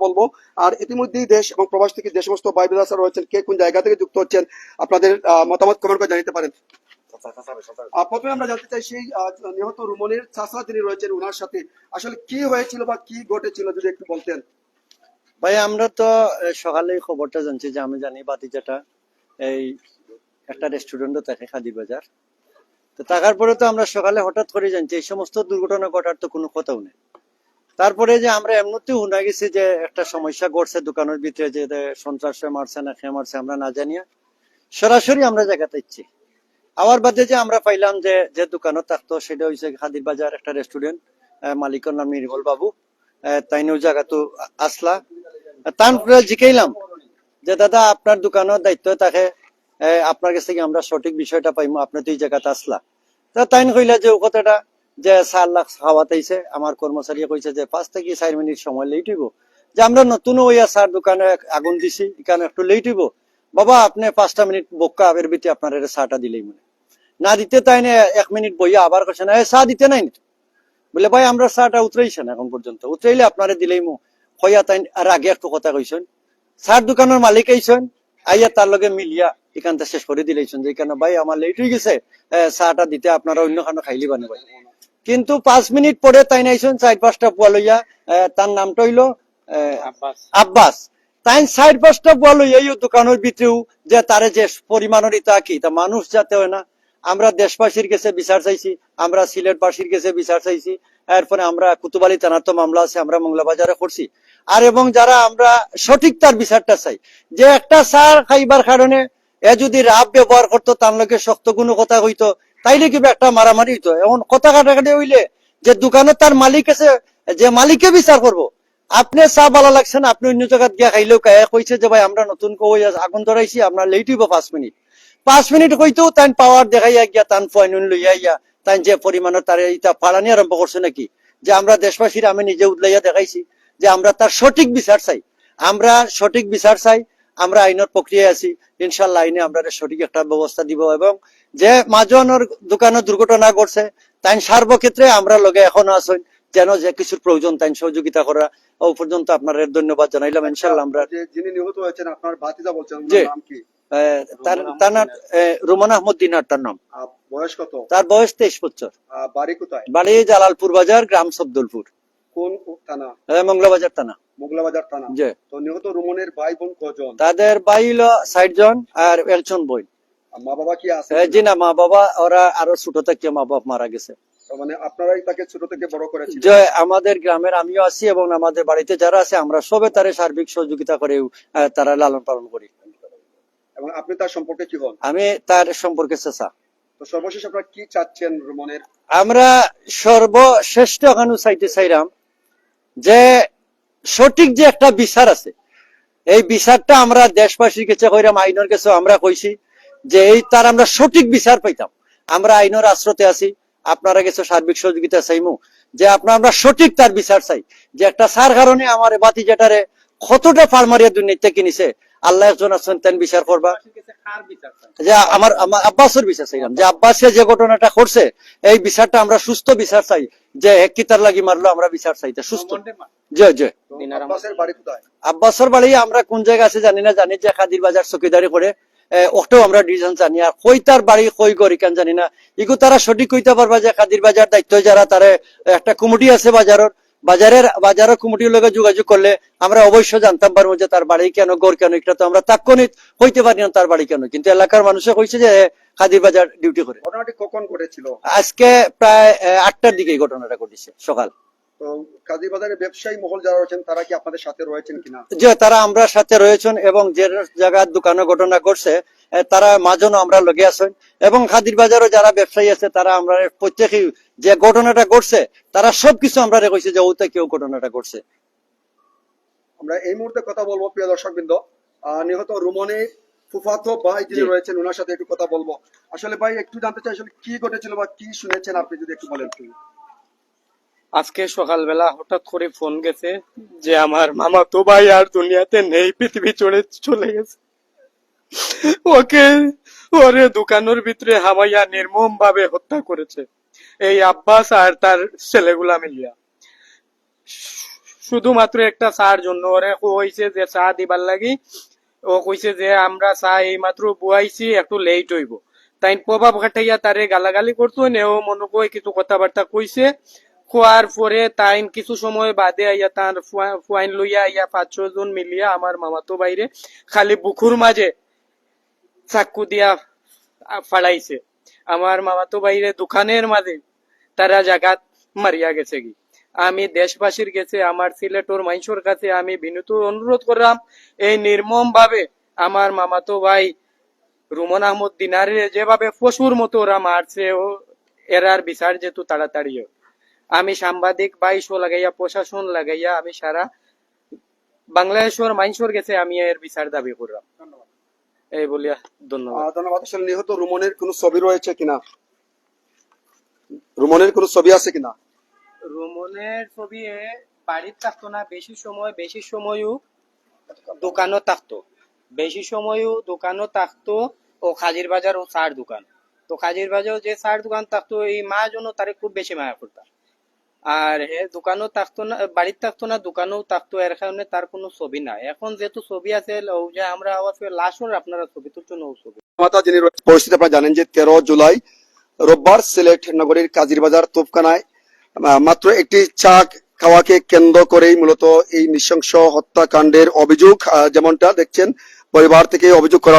বলবো। আর ইতিমধ্যেই দেশ এবং প্রবাস থেকে যে সমস্ত ভাই ব্রাদার্স রয়েছেন, কে কোন জায়গা থেকে যুক্ত হচ্ছেন, আপনাদের মতামত কমেন্ট করে জানাতে পারেন। প্রথমে আমরা জানতে চাই সেই নিহত রুমনের চাচা যিনি রয়েছেন, ওনার সাথে আসলে কি হয়েছিল বা কি ঘটেছিল যদি একটু বলতেন। ভাই আমরা তো সকালে খবরটা জানছি, যে আমি জানি বাতিজাটা এই একটা রেস্টুরেন্টও থাকে খাদি বাজার। তো থাকার পরে তো আমরা সকালে হঠাৎ করে জানছি এই সমস্ত দুর্ঘটনা ঘটার তো কোনো কথাও নেই। তারপরে যে আমরা এমনিতেও শোনা গেছি যে একটা সমস্যা ঘটছে দোকানের ভিতরে, যে সন্ত্রাসে মারছে না খেয়ে মারছে আমরা না জানিয়া সরাসরি আমরা জায়গাতে ইচ্ছি। আবার বাদে যে আমরা পাইলাম যে যে দোকানত থাকতো সেটা হচ্ছে খাদির বাজার একটা রেস্টুরেন্ট, মালিকের নাম নির্মল বাবু। তাইনও জায়গা তো আসলা তান জিকাইলাম যে দাদা আপনার দোকানের দায়িত্ব থাকে, আপনার কাছ থেকে আমরা সঠিক বিষয়টা পাইমু, আপনি তো এই জায়গাতে আসলা। তা তাইন কইলা যে ও কথাটা যে 4 লাখ খাওয়াতেছে, আমার কর্মচারী কইছে যে 5 থেকে 4 মিনিট সময় লেট হইব, যে আমরা নতুন ওইয়া স্যার দোকানে আগুন দিছি এখানে একটু লেট হইব, বাবা আপনি 5টা মিনিট বক্কা আবের ভিতরে আপনার চাটা দিলেই মনে না দিতে, তাই না 1 মিনিট বইয়া আবার কইছে না চা দিতে নাই, বলে ভাই আমরা চাটা উতরাইছে না এখন পর্যন্ত, উতরাইলে আপনারে দিলেই মু কইয়া তাই। আর আগে একটু কথা কইছেন, চার দোকানের মালিক আইছেন, আইয়া তার লগে মিলিয়া এখানটা শেষ করে দিলেছেন যে এখানে ভাই আমার লেট হয়ে গেছে, চাটা দিতে আপনারা অন্য খানো খাইলি বানে ভাই। কিন্তু 5 মিনিট পরে তাই নাইছেন 4-5টা পোয়া লইয়া, তার নামটা হইলো আব্বাস। তাই 4-5টা পোয়া লইয়া এই দোকানের ভিতরেও যে তারে যে পরিমাণের ইতা কি তা মানুষ যাতে হয় না। আমরা দেশবাসীর কাছে বিচার চাইছি, আমরা সিলেটবাসীর কাছে বিচার চাইছি, এরপরে আমরা কুতুবালি থানার তো মামলা আছে, আমরা মংলাবাজারে করছি। আর এবং যারা আমরা সঠিক তার বিচারটা চাই, যে একটা সার খাইবার কারণে এ যদি রাব ব্যবহার করতো, তার লোকে শক্ত কোনো কথা হইতো, তাইলে কি একটা মারামারি হইতো। এমন কথা কাটাকাটি হইলে যে দোকানে তার মালিক আছে, যে মালিককে বিচার করবো। আপনি চা ভালো লাগছে না, আপনি অন্য জায়গায় গিয়া খাইলেও কইছে যে ভাই আমরা নতুন আগুন ধরাইছি, আমরা লেট হইব 5 মিনিট। 5 মিনিট হইতেও তাই পাওয়ার দেখাইয়া গিয়া তান ফাইন লইয়া ইয়া তাই যে পরিমাণের তার ইটা ফাড়ানি আরম্ভ করছে নাকি, যে আমরা দেশবাসীর আমি নিজে উদলাইয়া দেখাইছি যে আমরা তার সঠিক বিচার চাই, আমরা সঠিক বিচার চাই। আমরা আইনের প্রক্রিয়ায় আছি, ইনশাল্লাহ আইনে আমরা সঠিক একটা ব্যবস্থা দিব। এবং যে মাজনের দোকানে দুর্ঘটনা ঘটছে তাই সর্বক্ষেত্রে আমরা লগে এখনো আছেন, যেন যে কিছুর প্রয়োজন তাই সহযোগিতা করা। ও পর্যন্ত আপনার ধন্যবাদ জানাইলাম। ইনশাল্লাহ আমরা যিনি নিহত হয়েছেন আপনার ভাতিজা বলছেন, নাম কি? তার নাম রুমান আহমদ দিনার, তার নাম। বয়স কত? তার বয়স 23 বছর। বাড়ি কোথায়? বাড়ি জালালপুর বাজার, গ্রাম সবদুলপুর। কোন থানা? মংলাবাজার থানা। মংলাবাজার থানা। জি। তো নিহত রুমনের ভাই বোন কজন? তাদের ভাই হলো 60 জন আর একজন বোন। মা বাবা কি আছে? জি না, মা বাবা ওরা আরো ছোট থেকে মা বাবা মারা গেছে। মানে আপনারাই তাকে ছোট থেকে বড় করেছেন? যে আমাদের গ্রামের আমিও আছি এবং আমাদের বাড়িতে যারা আছে আমরা সবে তারে সার্বিক সহযোগিতা করে তারা লালন পালন করি। এবং আপনি তার সম্পর্কে কি হন? আমি তার সম্পর্কে চাচা। তো সর্বশেষ আপনারা কি চাচ্ছেন রুমনের? আমরা সর্বশ্রেষ্ঠ এখানে চাইতে চাইলাম যে সঠিক যে একটা বিচার আছে, এই বিচারটা আমরা দেশবাসীর কাছে কইরাম, আইনের কাছে আমরা কইছি যে এই তার আমরা সঠিক বিচার পাইতাম। আমরা আইনের আশ্রতে আছি, আপনারা কাছে সার্বিক সহযোগিতা চাইমু যে আমরা সঠিক তার বিচার চাই। যে একটা সার কারণে আমার বাতি যেটারে কতটা ফার্মারিয়া দুর্নীতি কিনেছে, আল্লাহ একজন আছেন তেন বিচার করবা। যে আমার আব্বাসের বিচার চাইলাম, যে আব্বাসে যে ঘটনাটা করছে এই বিচারটা আমরা সুস্থ বিচার চাই, যে কিতার লাগি মারলো আমরা বিচার চাইতে সুস্থ। জয় জয়। আব্বাসের বাড়ি আমরা কোন জায়গা আছে জানি না, জানি যে খাদির বাজার চকিদারি করে, ওটাও আমরা ডিভিশন জানি। আর কই তার বাড়ি কই গড়ি কেন জানি না, ইগো তারা সঠিক কইতে পারবা যে খাদির বাজার দায়িত্ব যারা, তারা একটা কমিটি আছে বাজারের কমিটির লগে যোগাযোগ করলে আমরা অবশ্যই জানতাম পারবো যে তার বাড়ি কেন গড় কেন। এটা তো আমরা তাৎক্ষণিক হইতে পারি না তার বাড়ি কেন, কিন্তু এলাকার মানুষে কইছে যে খাদির বাজার ডিউটি করে। ঘটনাটি কখন ঘটেছিল? আজকে প্রায় 8টার দিকে ঘটনাটা ঘটেছে সকাল। তো কাজী বাজারে ব্যবসায়ী মহল যারা রয়েছেন তারা কি আপনাদের সাথে রয়েছেন কিনা? যে তারা আমরা সাথে রয়েছেন, এবং যে জায়গার দোকানে ঘটনা ঘটছে তারা মাঝনও আমরা লগে আছেন, এবং খাদির বাজারও যারা ব্যবসায়ী আছে তারা আমরা প্রত্যেকেই যে ঘটনাটা ঘটছে তারা সবকিছু আমরা কইছে যে ওতে কেউ ঘটনাটা ঘটছে। আমরা এই মুহূর্তে কথা বলবো প্রিয় দর্শকবৃন্দ, নিহত রুমনের ফুফাতো ভাই যিনি রয়েছেন ওনার সাথে একটু কথা বলবো। আসলে ভাই একটু জানতে চাই আসলে কি ঘটেছিল বা কি শুনেছেন আপনি যদি একটু বলেন। আজকে সকালবেলা হঠাৎ করে ফোন গেছে যে আমার মামাতো ভাই আর দুনিয়াতে নেই, পৃথিবী চলে গেছে। ওরে দোকানের ভিতরে হামাইয়া নির্মম ভাবে হত্যা করেছে এই আব্বাস আর তার ছেলেগুলা মিলিয়া। শুধুমাত্র একটা চার জন্য। ওরে কইছে যে চা দিবার লাগি, ও কইছে যে আমরা চা এই মাত্র বুয়াইছি, একটু লেট হইব। তাই প্রভাব খাটাইয়া তারে গালাগালি করতো, নেও মনে কই কিছু কথাবার্তা কইছে। খোয়ার পরে তাই কিছু সময় বাদে আইয়া তার ফুয়াইন লইয়া আইয়া 5-6 জন মিলিয়া আমার মামাতো বাইরে খালি বুকুর মাঝে চাকু দিয়া ফাড়াইছে। আমার মামাতো বাইরে দোকানের মাঝে তারা জাগাত মারিয়া গেছে কি। আমি দেশবাসীর কাছে, আমার সিলেটর মাইনসর কাছে আমি বিনীত অনুরোধ করলাম, এই নির্মম ভাবে আমার মামাতো ভাই রুমন আহমদ দিনারে যেভাবে পশুর মতো ওরা মারছে, ও এরার বিচার যেহেতু তাড়াতাড়ি হোক। আমি সাংবাদিক বাইশো লাগাইয়া, প্রশাসন লাগাইয়া আমি সারা বাংলাদেশের মাইনসর গেছে আমি এর বিচার দাবি করলাম। এই বলিয়া ধন্যবাদ। ধন্যবাদ। আসলে নিহত রুমনের কোনো ছবি রয়েছে কিনা, রুমনের কোনো ছবি আছে কিনা? রুমনের ছবি বাড়ির থাকতো না, বেশি সময়ও দোকানও থাকতো, ও খাজির বাজার ও চার দোকান। তো খাজির বাজার যে চার দোকান থাকতো, এই মা জন্য তারে খুব বেশি মায়া করতাম। আর দোকানও থাকতো না, বাড়ির থাকতো না, দোকানও থাকতো, এর কারণে তার কোনো ছবি নাই। এখন যেহেতু ছবি আছে, ও যে আমরা আবার লাশর আপনারা ছবি তুলছো না, ও ছবি মাতা যিনি পরিস্থিতি আপনারা জানেন যে 13 জুলাই রোববার সিলেট নগরীর কাজির বাজার তোপখানায় মাত্র একটি চা খাওয়াকে কেন্দ্র করেই মূলত এই নৃশংস হত্যাকাণ্ডের অভিযোগ, যেমনটা দেখছেন পরিবার থেকে অভিযোগ করা